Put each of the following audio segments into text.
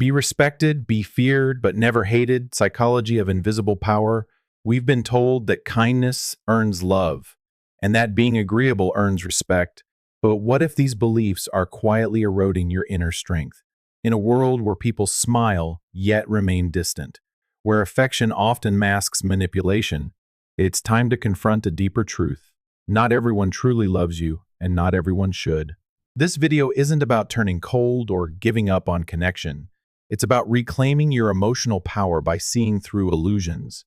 Be respected, be feared, but never hated. Psychology of invisible power. We've been told that kindness earns love and that being agreeable earns respect. But what if these beliefs are quietly eroding your inner strength? In a world where people smile yet remain distant, where affection often masks manipulation, it's time to confront a deeper truth. Not everyone truly loves you, and not everyone should. This video isn't about turning cold or giving up on connection. It's about reclaiming your emotional power by seeing through illusions.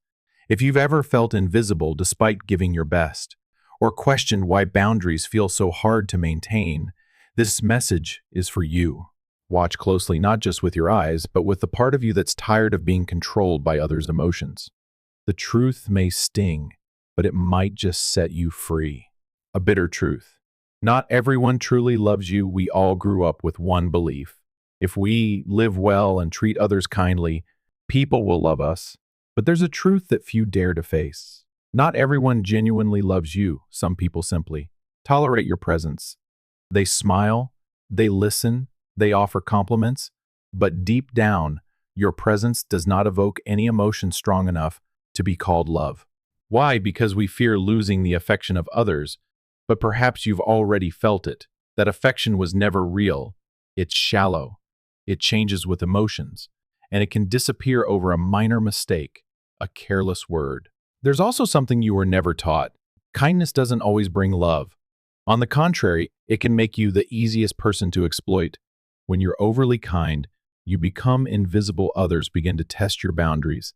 If you've ever felt invisible despite giving your best, or questioned why boundaries feel so hard to maintain, this message is for you. Watch closely, not just with your eyes, but with the part of you that's tired of being controlled by others' emotions. The truth may sting, but it might just set you free. A bitter truth. Not everyone truly loves you. We all grew up with one belief. If we live well and treat others kindly, people will love us. But there's a truth that few dare to face. Not everyone genuinely loves you. Some people simply tolerate your presence. They smile, they listen, they offer compliments, but deep down, your presence does not evoke any emotion strong enough to be called love. Why? Because we fear losing the affection of others, but perhaps you've already felt it. That affection was never real. It's shallow. It changes with emotions, and it can disappear over a minor mistake, a careless word. There's also something you were never taught. Kindness doesn't always bring love. On the contrary, it can make you the easiest person to exploit. When you're overly kind, you become invisible. Others begin to test your boundaries.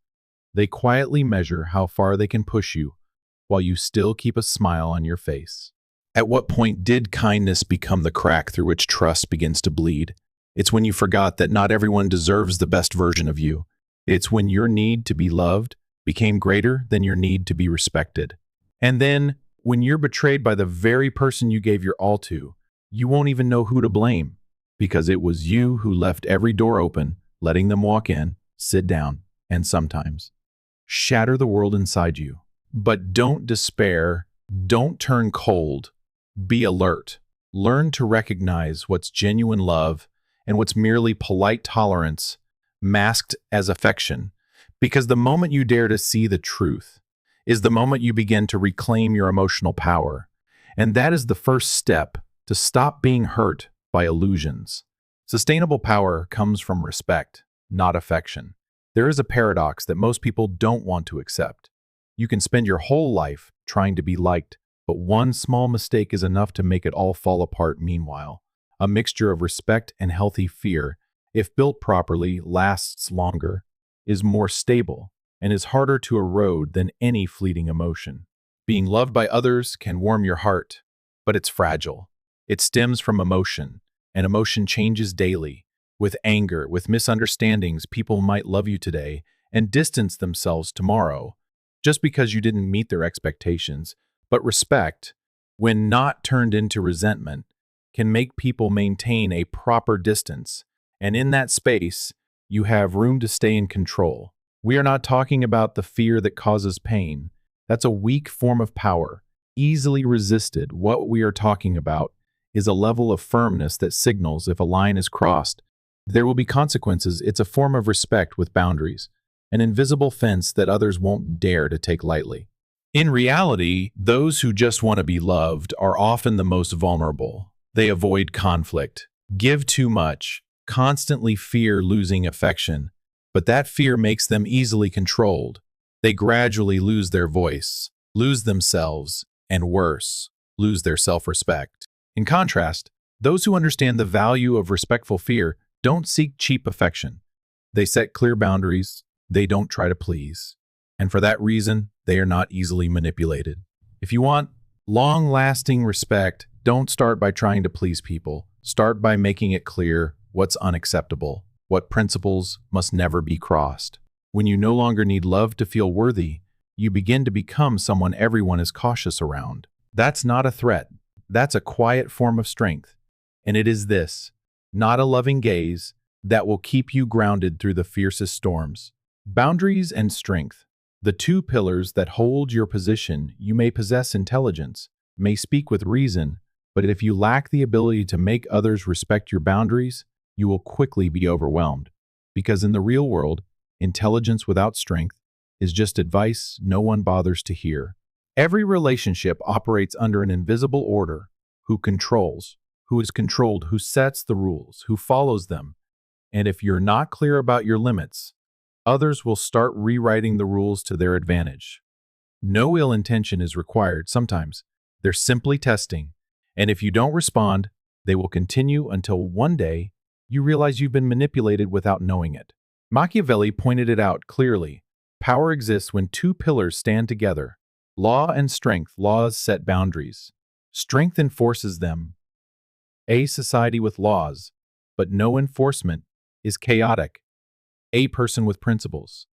They quietly measure how far they can push you, while you still keep a smile on your face. At what point did kindness become the crack through which trust begins to bleed? It's when you forgot that not everyone deserves the best version of you. It's when your need to be loved became greater than your need to be respected. And then, when you're betrayed by the very person you gave your all to, you won't even know who to blame, because it was you who left every door open, letting them walk in, sit down, and sometimes shatter the world inside you. But don't despair. Don't turn cold. Be alert. Learn to recognize what's genuine love and what's merely polite tolerance masked as affection. Because the moment you dare to see the truth is the moment you begin to reclaim your emotional power. And that is the first step to stop being hurt by illusions. Sustainable power comes from respect, not affection. There is a paradox that most people don't want to accept. You can spend your whole life trying to be liked, but one small mistake is enough to make it all fall apart. Meanwhile, a mixture of respect and healthy fear, if built properly, lasts longer, is more stable, and is harder to erode than any fleeting emotion. Being loved by others can warm your heart, but it's fragile. It stems from emotion, and emotion changes daily. With anger, with misunderstandings, people might love you today and distance themselves tomorrow, just because you didn't meet their expectations. But respect, when not turned into resentment, can make people maintain a proper distance, and in that space, you have room to stay in control. We are not talking about the fear that causes pain. That's a weak form of power, easily resisted. What we are talking about is a level of firmness that signals if a line is crossed, there will be consequences. It's a form of respect with boundaries, an invisible fence that others won't dare to take lightly. In reality, those who just want to be loved are often the most vulnerable. They avoid conflict, give too much, constantly fear losing affection, but that fear makes them easily controlled. They gradually lose their voice, lose themselves, and worse, lose their self-respect. In contrast, those who understand the value of respectful fear don't seek cheap affection. They set clear boundaries. They don't try to please. And for that reason, they are not easily manipulated. If you want long-lasting respect, don't start by trying to please people. Start by making it clear what's unacceptable, what principles must never be crossed. When you no longer need love to feel worthy, you begin to become someone everyone is cautious around. That's not a threat. That's a quiet form of strength. And it is this, not a loving gaze, that will keep you grounded through the fiercest storms. Boundaries and strength, the two pillars that hold your position. You may possess intelligence, may speak with reason, but if you lack the ability to make others respect your boundaries, you will quickly be overwhelmed. Because in the real world, intelligence without strength is just advice no one bothers to hear. Every relationship operates under an invisible order: who controls, who is controlled, who sets the rules, who follows them. And if you're not clear about your limits, others will start rewriting the rules to their advantage. No ill intention is required. Sometimes they're simply testing. And if you don't respond, they will continue until one day you realize you've been manipulated without knowing it. Machiavelli pointed it out clearly. Power exists when two pillars stand together: law and strength. Laws set boundaries. Strength enforces them. A society with laws, but no enforcement, is chaotic. A person with principles,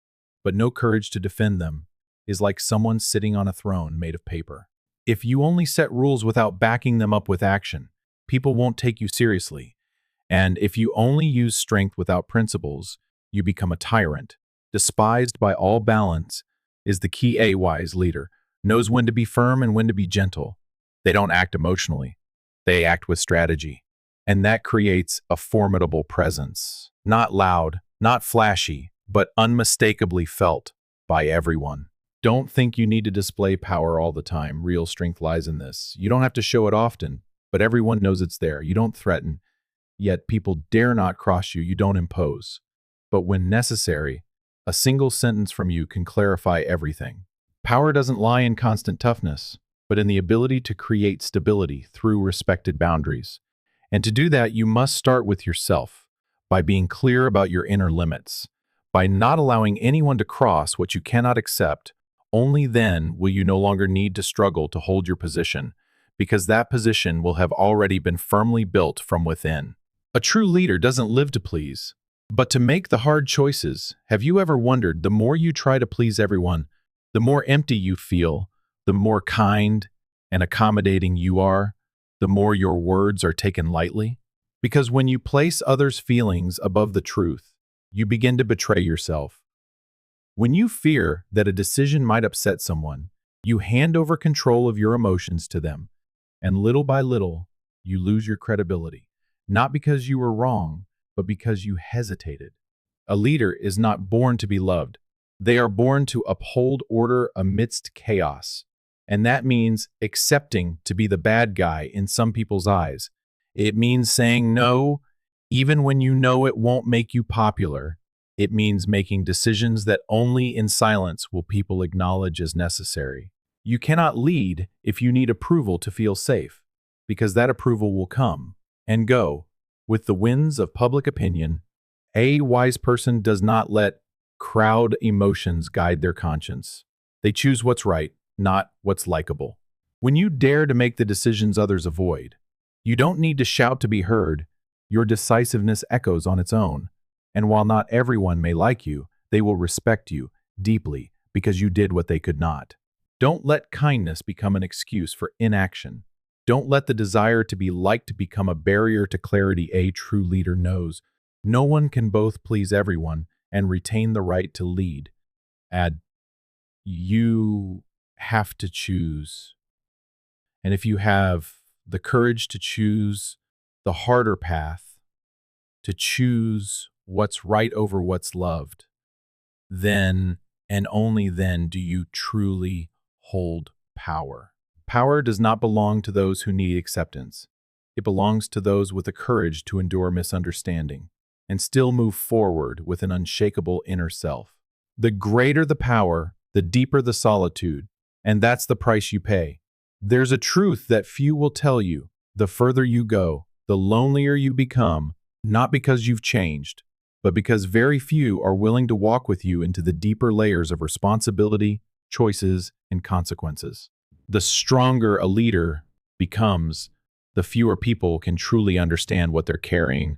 but no courage to defend them, is like someone sitting on a throne made of paper. If you only set rules without backing them up with action, people won't take you seriously. And if you only use strength without principles, you become a tyrant. Despised by all. Balance is the key. A wise leader knows when to be firm and when to be gentle. They don't act emotionally. They act with strategy. And that creates a formidable presence. Not loud, not flashy, but unmistakably felt by everyone. Don't think you need to display power all the time. Real strength lies in this. You don't have to show it often, but everyone knows it's there. You don't threaten, yet people dare not cross you. You don't impose. But when necessary, a single sentence from you can clarify everything. Power doesn't lie in constant toughness, but in the ability to create stability through respected boundaries. And to do that, you must start with yourself, by being clear about your inner limits, by not allowing anyone to cross what you cannot accept. Only then will you no longer need to struggle to hold your position, because that position will have already been firmly built from within. A true leader doesn't live to please, but to make the hard choices. Have you ever wondered, the more you try to please everyone, the more empty you feel, the more kind and accommodating you are, the more your words are taken lightly? Because when you place others' feelings above the truth, you begin to betray yourself. When you fear that a decision might upset someone, you hand over control of your emotions to them, and little by little, you lose your credibility. Not because you were wrong, but because you hesitated. A leader is not born to be loved. They are born to uphold order amidst chaos. And that means accepting to be the bad guy in some people's eyes. It means saying no, even when you know it won't make you popular. It means making decisions that only in silence will people acknowledge as necessary. You cannot lead if you need approval to feel safe, because that approval will come and go with the winds of public opinion. A wise person does not let crowd emotions guide their conscience. They choose what's right, not what's likable. When you dare to make the decisions others avoid, you don't need to shout to be heard. Your decisiveness echoes on its own. And while not everyone may like you, they will respect you deeply because you did what they could not. Don't let kindness become an excuse for inaction. Don't let the desire to be liked become a barrier to clarity. A true leader knows no one can both please everyone and retain the right to lead. Add, you have to choose. And if you have the courage to choose the harder path, to choose what's right over what's loved, then and only then do you truly hold power. Power does not belong to those who need acceptance. It belongs to those with the courage to endure misunderstanding and still move forward with an unshakable inner self. The greater the power, the deeper the solitude, and that's the price you pay. There's a truth that few will tell you. The further you go, the lonelier you become, not because you've changed, but because very few are willing to walk with you into the deeper layers of responsibility, choices, and consequences. The stronger a leader becomes, the fewer people can truly understand what they're carrying,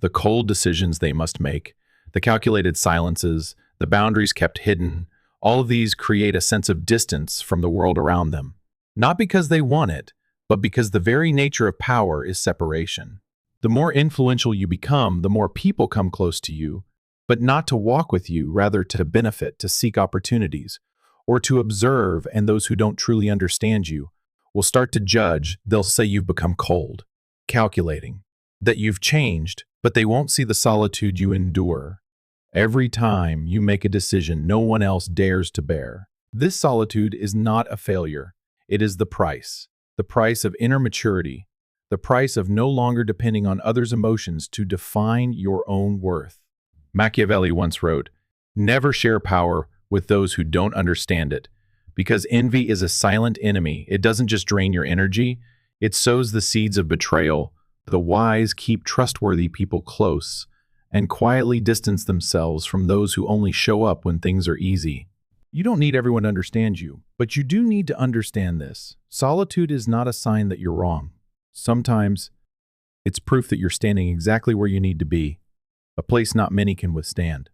the cold decisions they must make, the calculated silences, the boundaries kept hidden. All of these create a sense of distance from the world around them. Not because they want it, but because the very nature of power is separation. The more influential you become, the more people come close to you, but not to walk with you, rather to benefit, to seek opportunities, or to observe, and those who don't truly understand you will start to judge. They'll say you've become cold, calculating, that you've changed, but they won't see the solitude you endure. Every time you make a decision no one else dares to bear. This solitude is not a failure. It is the price of inner maturity, the price of no longer depending on others' emotions to define your own worth. Machiavelli once wrote, "Never share power with those who don't understand it, because envy is a silent enemy. It doesn't just drain your energy, it sows the seeds of betrayal. The wise keep trustworthy people close and quietly distance themselves from those who only show up when things are easy." You don't need everyone to understand you, but you do need to understand this. Solitude is not a sign that you're wrong. Sometimes it's proof that you're standing exactly where you need to be, a place not many can withstand.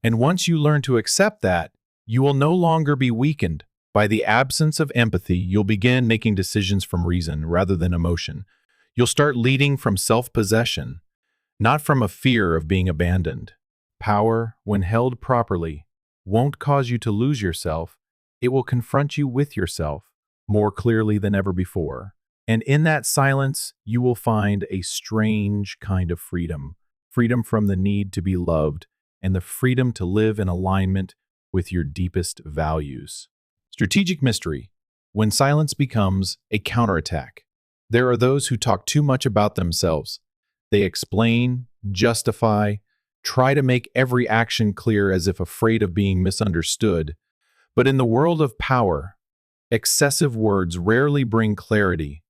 And once you learn to accept that, you will no longer be weakened by the absence of empathy. You'll begin making decisions from reason rather than emotion. You'll start leading from self-possession, not from a fear of being abandoned. Power, when held properly, won't cause you to lose yourself. It will confront you with yourself more clearly than ever before. And in that silence, you will find a strange kind of freedom. Freedom from the need to be loved and the freedom to live in alignment with your deepest values. Strategic mystery. When silence becomes a counterattack. There are those who talk too much about themselves. They explain, justify, try to make every action clear as if afraid of being misunderstood. But in the world of power, excessive words rarely bring clarity.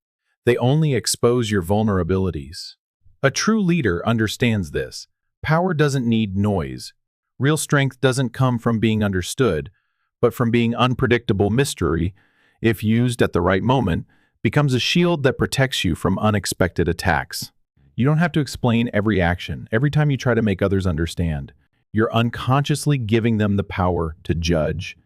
They only expose your vulnerabilities. A true leader understands this. Power doesn't need noise. Real strength doesn't come from being understood, but from being unpredictable. Mystery, if used at the right moment, becomes a shield that protects you from unexpected attacks. You don't have to explain every action. Every time you try to make others understand, you're unconsciously giving them the power to judge.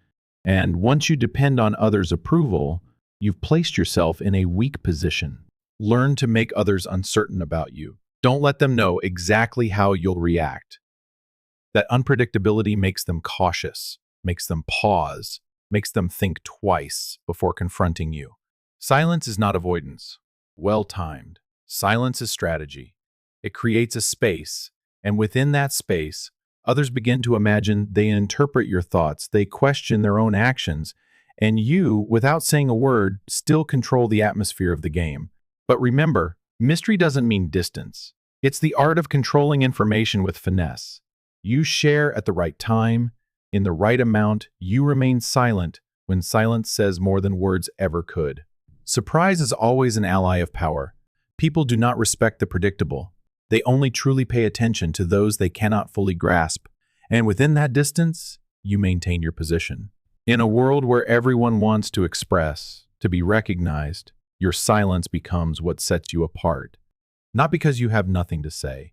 And once you depend on others' approval, you've placed yourself in a weak position. Learn to make others uncertain about you. Don't let them know exactly how you'll react. That unpredictability makes them cautious, makes them pause, makes them think twice before confronting you. Silence is not avoidance. Well-timed. Silence is strategy. It creates a space, and within that space, others begin to imagine, they interpret your thoughts, they question their own actions, and you, without saying a word, still control the atmosphere of the game. But remember, mystery doesn't mean distance. It's the art of controlling information with finesse. You share at the right time, in the right amount. You remain silent when silence says more than words ever could. Surprise is always an ally of power. People do not respect the predictable. They only truly pay attention to those they cannot fully grasp. And within that distance, you maintain your position. In a world where everyone wants to express, to be recognized, your silence becomes what sets you apart. Not because you have nothing to say,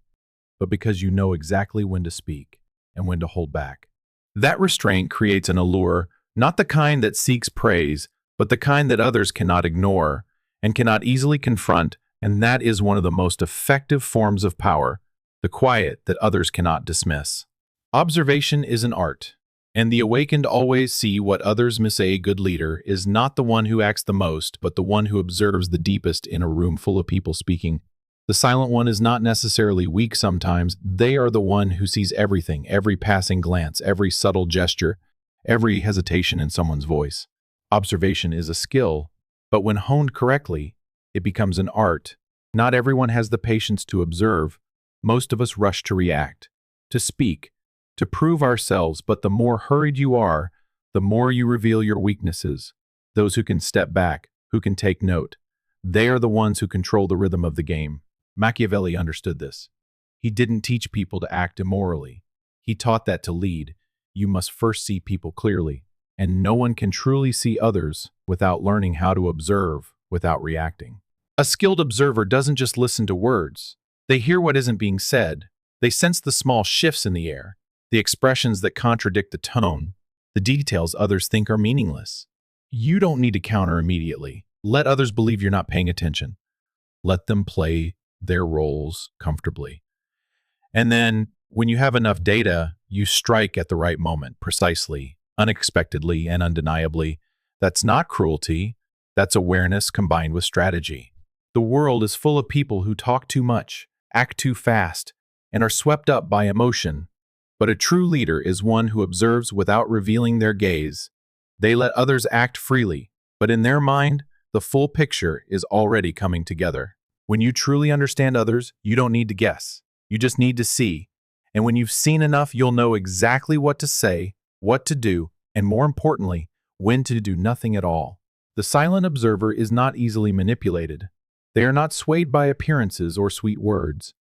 but because you know exactly when to speak and when to hold back. That restraint creates an allure, not the kind that seeks praise, but the kind that others cannot ignore and cannot easily confront. And that is one of the most effective forms of power, the quiet that others cannot dismiss. Observation is an art, and the awakened always see what others miss. A good leader is not the one who acts the most, but the one who observes the deepest in a room full of people speaking. The silent one is not necessarily weak sometimes. They are the one who sees everything, every passing glance, every subtle gesture, every hesitation in someone's voice. Observation is a skill, but when honed correctly, it becomes an art. Not everyone has the patience to observe. Most of us rush to react, to speak, to prove ourselves, but the more hurried you are, the more you reveal your weaknesses. Those who can step back, who can take note, they are the ones who control the rhythm of the game. Machiavelli understood this. He didn't teach people to act immorally. He taught that to lead, you must first see people clearly, and no one can truly see others without learning how to observe without reacting. A skilled observer doesn't just listen to words. They hear what isn't being said. They sense the small shifts in the air, the expressions that contradict the tone, the details others think are meaningless. You don't need to counter immediately. Let others believe you're not paying attention. Let them play their roles comfortably. And then, when you have enough data, you strike at the right moment, precisely, unexpectedly, and undeniably. That's not cruelty. That's awareness combined with strategy. The world is full of people who talk too much, act too fast, and are swept up by emotion. But a true leader is one who observes without revealing their gaze. They let others act freely, but in their mind, the full picture is already coming together. When you truly understand others, you don't need to guess. You just need to see. And when you've seen enough, you'll know exactly what to say, what to do, and more importantly, when to do nothing at all. The silent observer is not easily manipulated. They are not swayed by appearances or sweet words.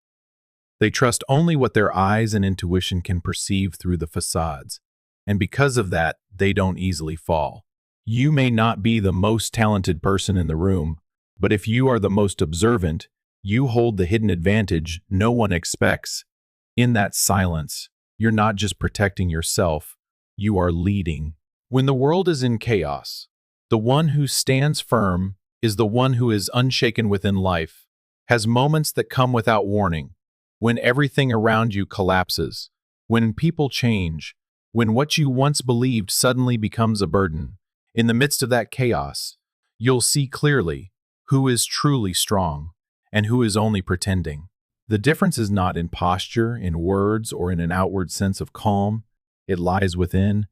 They trust only what their eyes and intuition can perceive through the facades. And because of that, they don't easily fall. You may not be the most talented person in the room, but if you are the most observant, you hold the hidden advantage no one expects. In that silence, you're not just protecting yourself, you are leading. When the world is in chaos, the one who stands firm is the one who is unshaken within life, has moments that come without warning, when everything around you collapses, when people change, when what you once believed suddenly becomes a burden. In the midst of that chaos, you'll see clearly who is truly strong and who is only pretending. The difference is not in posture, in words, or in an outward sense of calm. It lies within,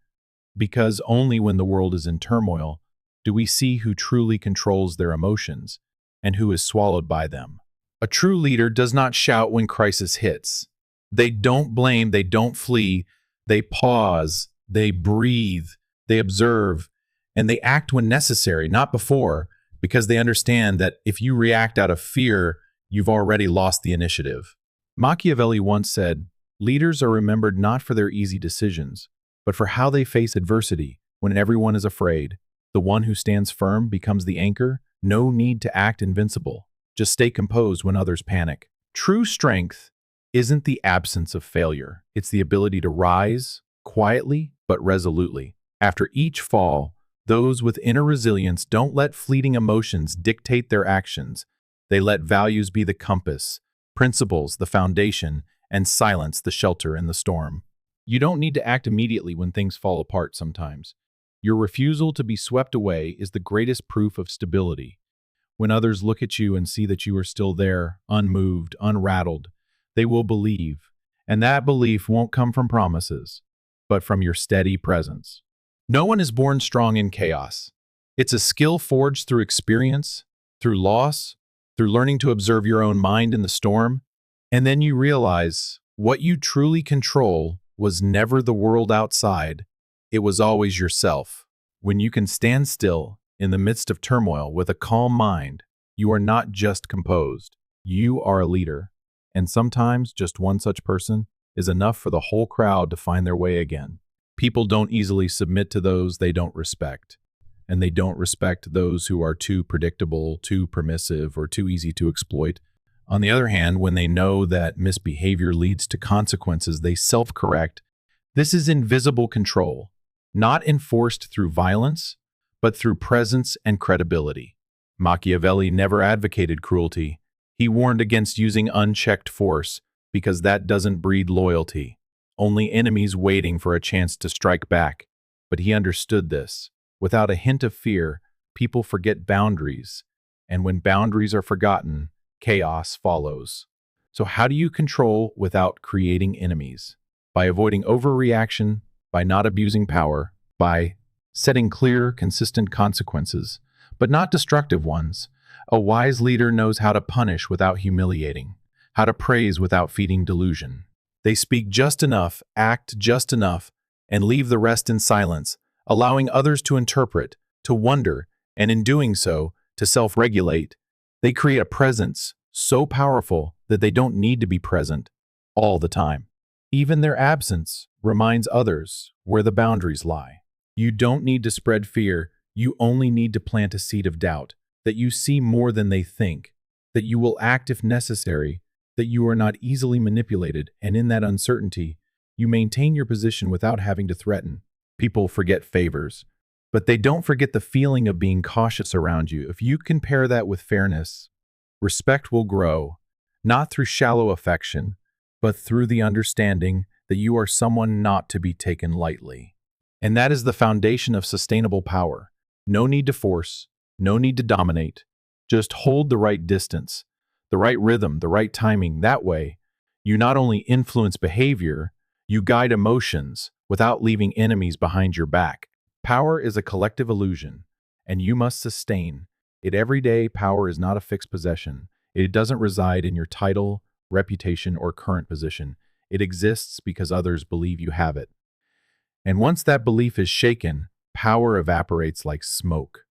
because only when the world is in turmoil do we see who truly controls their emotions and who is swallowed by them. A true leader does not shout when crisis hits. They don't blame, they don't flee, they pause, they breathe, they observe, and they act when necessary, not before, because they understand that if you react out of fear, you've already lost the initiative. Machiavelli once said, "Leaders are remembered not for their easy decisions, but for how they face adversity when everyone is afraid. The one who stands firm becomes the anchor. No need to act invincible. Just stay composed when others panic." True strength isn't the absence of failure. It's the ability to rise quietly but resolutely. After each fall, those with inner resilience don't let fleeting emotions dictate their actions. They let values be the compass, principles the foundation, and silence the shelter in the storm. You don't need to act immediately when things fall apart sometimes. Your refusal to be swept away is the greatest proof of stability. When others look at you and see that you are still there, unmoved, unrattled, they will believe, and that belief won't come from promises, but from your steady presence. No one is born strong in chaos. It's a skill forged through experience, through loss, through learning to observe your own mind in the storm, and then you realize what you truly control was never the world outside, it was always yourself. When you can stand still in the midst of turmoil with a calm mind, you are not just composed, you are a leader. And sometimes just one such person is enough for the whole crowd to find their way again. People don't easily submit to those they don't respect, and they don't respect those who are too predictable, too permissive, or too easy to exploit. On the other hand, when they know that misbehavior leads to consequences, they self-correct. This is invisible control, not enforced through violence, but through presence and credibility. Machiavelli never advocated cruelty. He warned against using unchecked force because that doesn't breed loyalty, only enemies waiting for a chance to strike back. But he understood this. Without a hint of fear, people forget boundaries, and when boundaries are forgotten, chaos follows. So how do you control without creating enemies? By avoiding overreaction, by not abusing power, by setting clear, consistent consequences, but not destructive ones. A wise leader knows how to punish without humiliating, how to praise without feeding delusion. They speak just enough, act just enough, and leave the rest in silence, allowing others to interpret, to wonder, and in doing so, to self-regulate. They create a presence so powerful that they don't need to be present all the time. Even their absence reminds others where the boundaries lie. You don't need to spread fear, you only need to plant a seed of doubt, that you see more than they think, that you will act if necessary, that you are not easily manipulated, and in that uncertainty, you maintain your position without having to threaten. People forget favors, but they don't forget the feeling of being cautious around you. If you can pair that with fairness, respect will grow, not through shallow affection, but through the understanding that you are someone not to be taken lightly. And that is the foundation of sustainable power. No need to force, no need to dominate. Just hold the right distance, the right rhythm, the right timing. That way, you not only influence behavior, You guide emotions without leaving enemies behind your back. Power is a collective illusion, and you must sustain it every day. Power is not a fixed possession. It doesn't reside in your title, reputation, or current position. It exists because others believe you have it. And once that belief is shaken, power evaporates like smoke.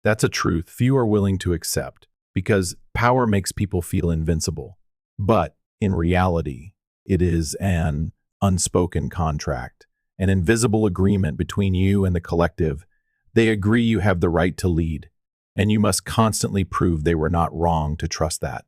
That's a truth few are willing to accept, because power makes people feel invincible. But in reality, it is an unspoken contract, an invisible agreement between you and the collective. They agree you have the right to lead, and you must constantly prove they were not wrong to trust that.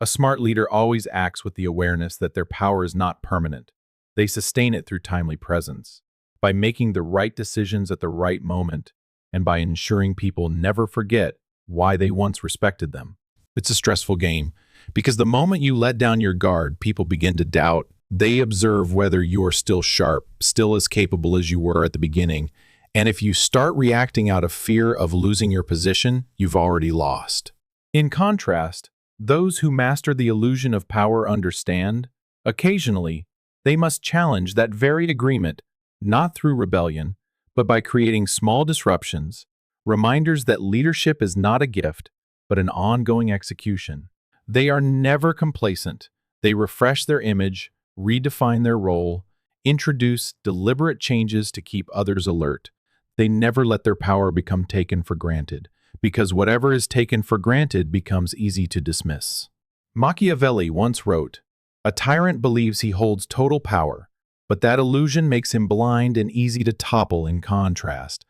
A smart leader always acts with the awareness that their power is not permanent. They sustain it through timely presence, by making the right decisions at the right moment, and by ensuring people never forget why they once respected them. It's a stressful game, because the moment you let down your guard, people begin to doubt. They observe whether you're still sharp, still as capable as you were at the beginning. And if you start reacting out of fear of losing your position, you've already lost. In contrast, those who master the illusion of power understand, occasionally, they must challenge that very agreement, not through rebellion, but by creating small disruptions, reminders that leadership is not a gift, but an ongoing execution. They are never complacent. They refresh their image, redefine their role, introduce deliberate changes to keep others alert. They never let their power become taken for granted, because whatever is taken for granted becomes easy to dismiss. Machiavelli once wrote, "A tyrant believes he holds total power, but that illusion makes him blind and easy to topple in contrast.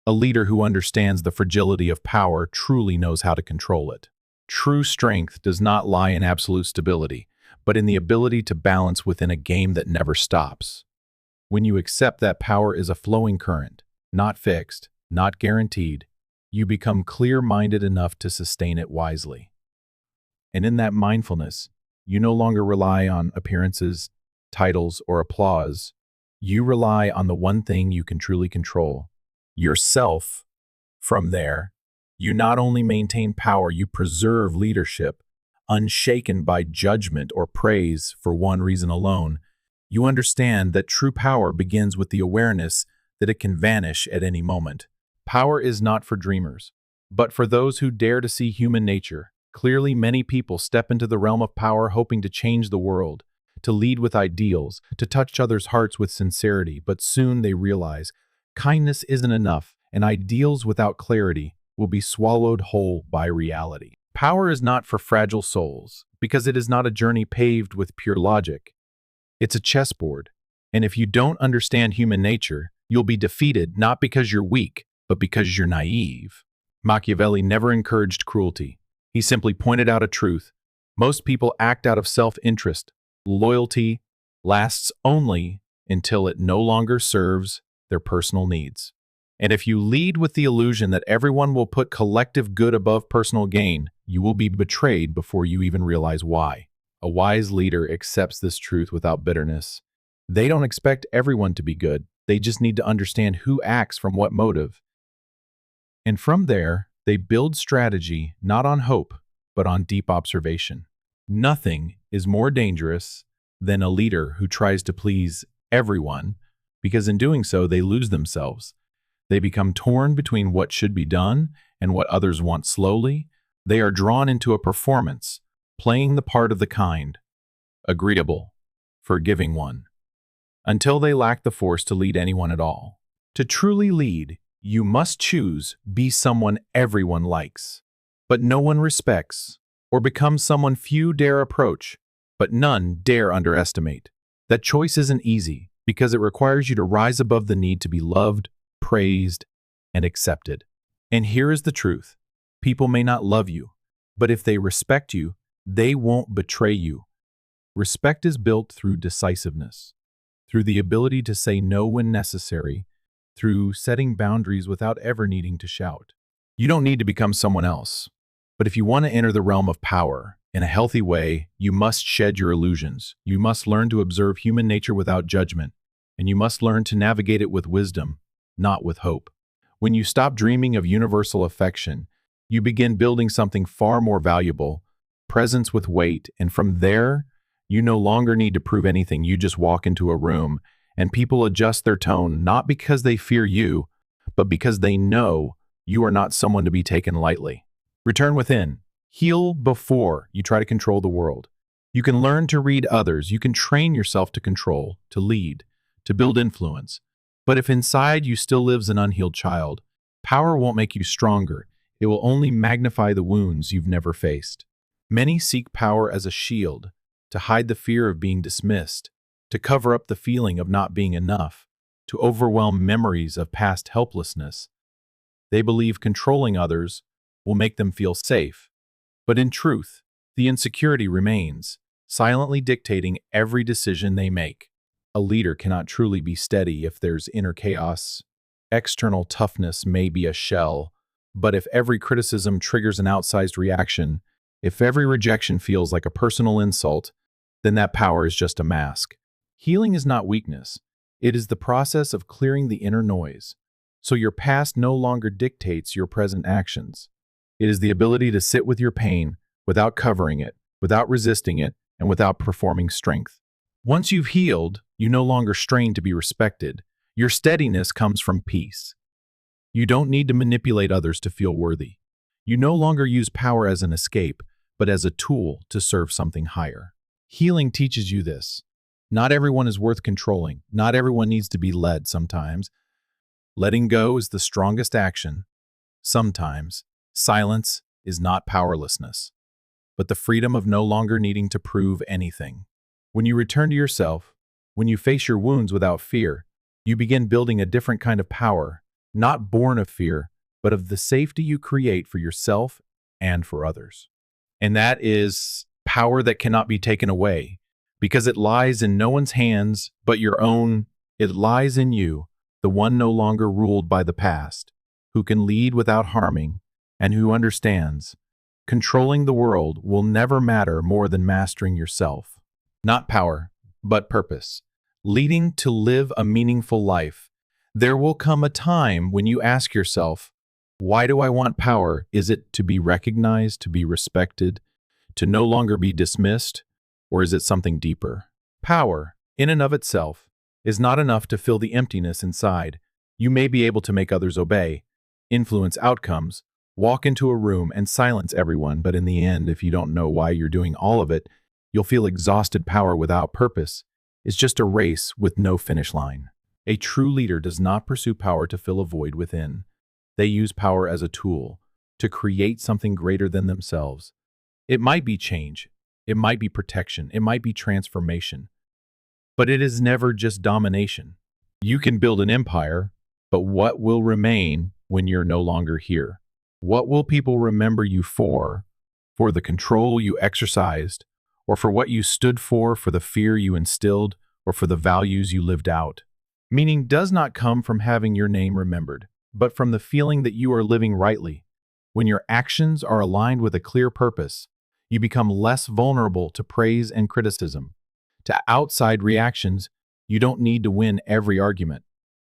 A leader who understands the fragility of power truly knows how to control it. True strength does not lie in absolute stability, but in the ability to balance within a game that never stops. When you accept that power is a flowing current, not fixed, not guaranteed, you become clear-minded enough to sustain it wisely. And in that mindfulness, you no longer rely on appearances, titles, or applause. You rely on the one thing you can truly control, yourself. From there, you not only maintain power, you preserve leadership, unshaken by judgment or praise for one reason alone. You understand that true power begins with the awareness that it can vanish at any moment. Power is not for dreamers, but for those who dare to see human nature. Clearly, many people step into the realm of power hoping to change the world, to lead with ideals, to touch others' hearts with sincerity, but soon they realize kindness isn't enough, and ideals without clarity will be swallowed whole by reality. Power is not for fragile souls, because it is not a journey paved with pure logic. It's a chessboard, and if you don't understand human nature, you'll be defeated not because you're weak, but because you're naive. Machiavelli never encouraged cruelty. He simply pointed out a truth. Most people act out of self-interest. Loyalty lasts only until it no longer serves their personal needs. And if you lead with the illusion that everyone will put collective good above personal gain, you will be betrayed before you even realize why. A wise leader accepts this truth without bitterness. They don't expect everyone to be good. They just need to understand who acts from what motive. And from there, they build strategy not on hope, but on deep observation. Nothing is more dangerous than a leader who tries to please everyone, because in doing so, they lose themselves. They become torn between what should be done and what others want slowly. They are drawn into a performance, playing the part of the kind, agreeable, forgiving one, until they lack the force to lead anyone at all. To truly lead, you must choose be someone everyone likes, but no one respects, or become someone few dare approach, but none dare underestimate. That choice isn't easy, because it requires you to rise above the need to be loved, praised, and accepted. And here is the truth. People may not love you, but if they respect you, they won't betray you. Respect is built through decisiveness, through the ability to say no when necessary, through setting boundaries without ever needing to shout. You don't need to become someone else, but if you want to enter the realm of power in a healthy way, you must shed your illusions. You must learn to observe human nature without judgment, and you must learn to navigate it with wisdom, not with hope. When you stop dreaming of universal affection, you begin building something far more valuable, presence with weight, and from there, You no longer need to prove anything. You just walk into a room and people adjust their tone, not because they fear you, but because they know you are not someone to be taken lightly. Return within. Heal before you try to control the world. You can learn to read others. You can train yourself to control, to lead, to build influence. But if inside you still lives an unhealed child, power won't make you stronger. It will only magnify the wounds you've never faced. Many seek power as a shield, to hide the fear of being dismissed, to cover up the feeling of not being enough, to overwhelm memories of past helplessness. They believe controlling others will make them feel safe. But in truth, the insecurity remains, silently dictating every decision they make. A leader cannot truly be steady if there's inner chaos. External toughness may be a shell, but if every criticism triggers an outsized reaction, if every rejection feels like a personal insult, then that power is just a mask. Healing is not weakness. It is the process of clearing the inner noise, so your past no longer dictates your present actions. It is the ability to sit with your pain without covering it, without resisting it, and without performing strength. Once you've healed, you no longer strain to be respected. Your steadiness comes from peace. You don't need to manipulate others to feel worthy. You no longer use power as an escape, but as a tool to serve something higher. Healing teaches you this. Not everyone is worth controlling. Not everyone needs to be led sometimes. Letting go is the strongest action. Sometimes, silence is not powerlessness, but the freedom of no longer needing to prove anything. When you return to yourself, when you face your wounds without fear, you begin building a different kind of power, not born of fear, but of the safety you create for yourself and for others. And that is power that cannot be taken away, because it lies in no one's hands but your own. It lies in you, the one no longer ruled by the past, who can lead without harming, and who understands. Controlling the world will never matter more than mastering yourself. Not power, but purpose. Leading to live a meaningful life. There will come a time when you ask yourself, why do I want power? Is it to be recognized, to be respected, to no longer be dismissed, or is it something deeper? Power, in and of itself, is not enough to fill the emptiness inside. You may be able to make others obey, influence outcomes, walk into a room and silence everyone, but in the end, if you don't know why you're doing all of it, you'll feel exhausted. Power without purpose is just a race with no finish line. A true leader does not pursue power to fill a void within. They use power as a tool to create something greater than themselves. It might be change, it might be protection, it might be transformation, but it is never just domination. You can build an empire, but what will remain when you're no longer here? What will people remember you for? For the control you exercised, or for what you stood for the fear you instilled, or for the values you lived out? Meaning does not come from having your name remembered, but from the feeling that you are living rightly. When your actions are aligned with a clear purpose, you become less vulnerable to praise and criticism. To outside reactions, you don't need to win every argument,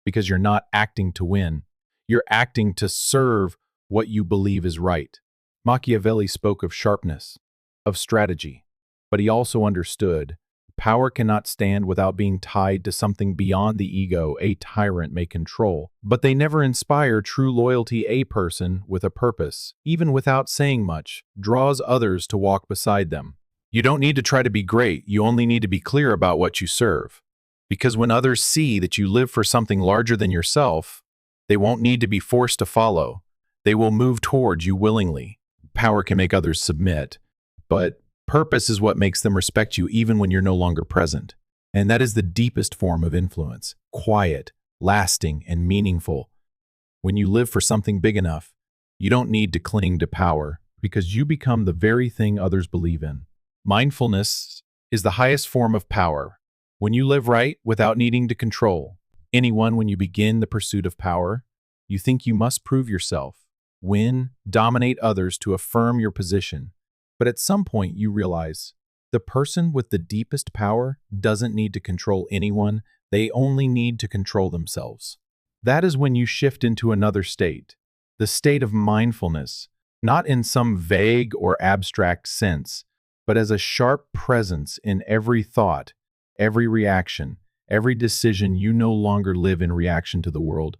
because you're not acting to win. You're acting to serve what you believe is right. Machiavelli spoke of sharpness, of strategy, but he also understood power cannot stand without being tied to something beyond the ego a tyrant may control, but they never inspire true loyalty. A person with a purpose, even without saying much, draws others to walk beside them. You don't need to try to be great, you only need to be clear about what you serve. Because when others see that you live for something larger than yourself, they won't need to be forced to follow. They will move towards you willingly. Power can make others submit, but purpose is what makes them respect you even when you're no longer present. And that is the deepest form of influence, quiet, lasting, and meaningful. When you live for something big enough, you don't need to cling to power because you become the very thing others believe in. Mindfulness is the highest form of power. When you live right without needing to control anyone, when you begin the pursuit of power, you think you must prove yourself, win, dominate others to affirm your position. But at some point you realize the person with the deepest power doesn't need to control anyone, they only need to control themselves. That is when you shift into another state, the state of mindfulness, not in some vague or abstract sense, but as a sharp presence in every thought, every reaction, every decision. You no longer live in reaction to the world,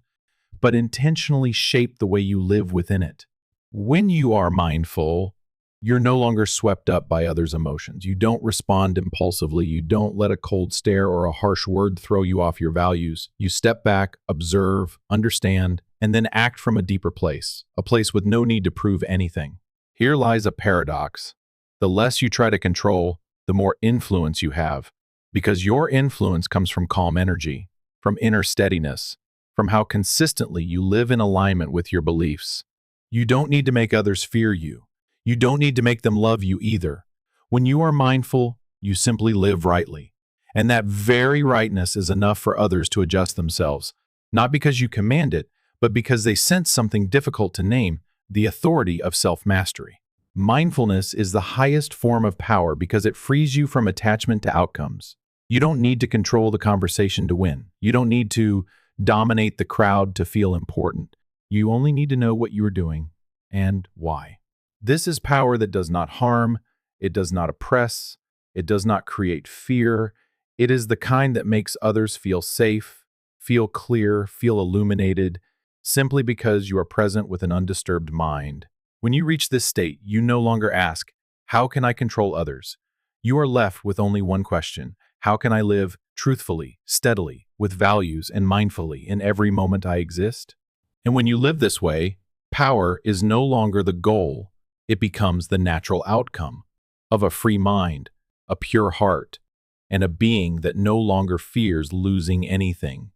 but intentionally shape the way you live within it. When you are mindful, you're no longer swept up by others' emotions. You don't respond impulsively. You don't let a cold stare or a harsh word throw you off your values. You step back, observe, understand, and then act from a deeper place, a place with no need to prove anything. Here lies a paradox. The less you try to control, the more influence you have, because your influence comes from calm energy, from inner steadiness, from how consistently you live in alignment with your beliefs. You don't need to make others fear you. You don't need to make them love you either. When you are mindful, you simply live rightly. And that very rightness is enough for others to adjust themselves, not because you command it, but because they sense something difficult to name, the authority of self-mastery. Mindfulness is the highest form of power because it frees you from attachment to outcomes. You don't need to control the conversation to win. You don't need to dominate the crowd to feel important. You only need to know what you are doing and why. This is power that does not harm, it does not oppress, it does not create fear. It is the kind that makes others feel safe, feel clear, feel illuminated, simply because you are present with an undisturbed mind. When you reach this state, you no longer ask, "How can I control others?" You are left with only one question: how can I live truthfully, steadily, with values, and mindfully in every moment I exist? And when you live this way, power is no longer the goal. It becomes the natural outcome of a free mind, a pure heart, and a being that no longer fears losing anything.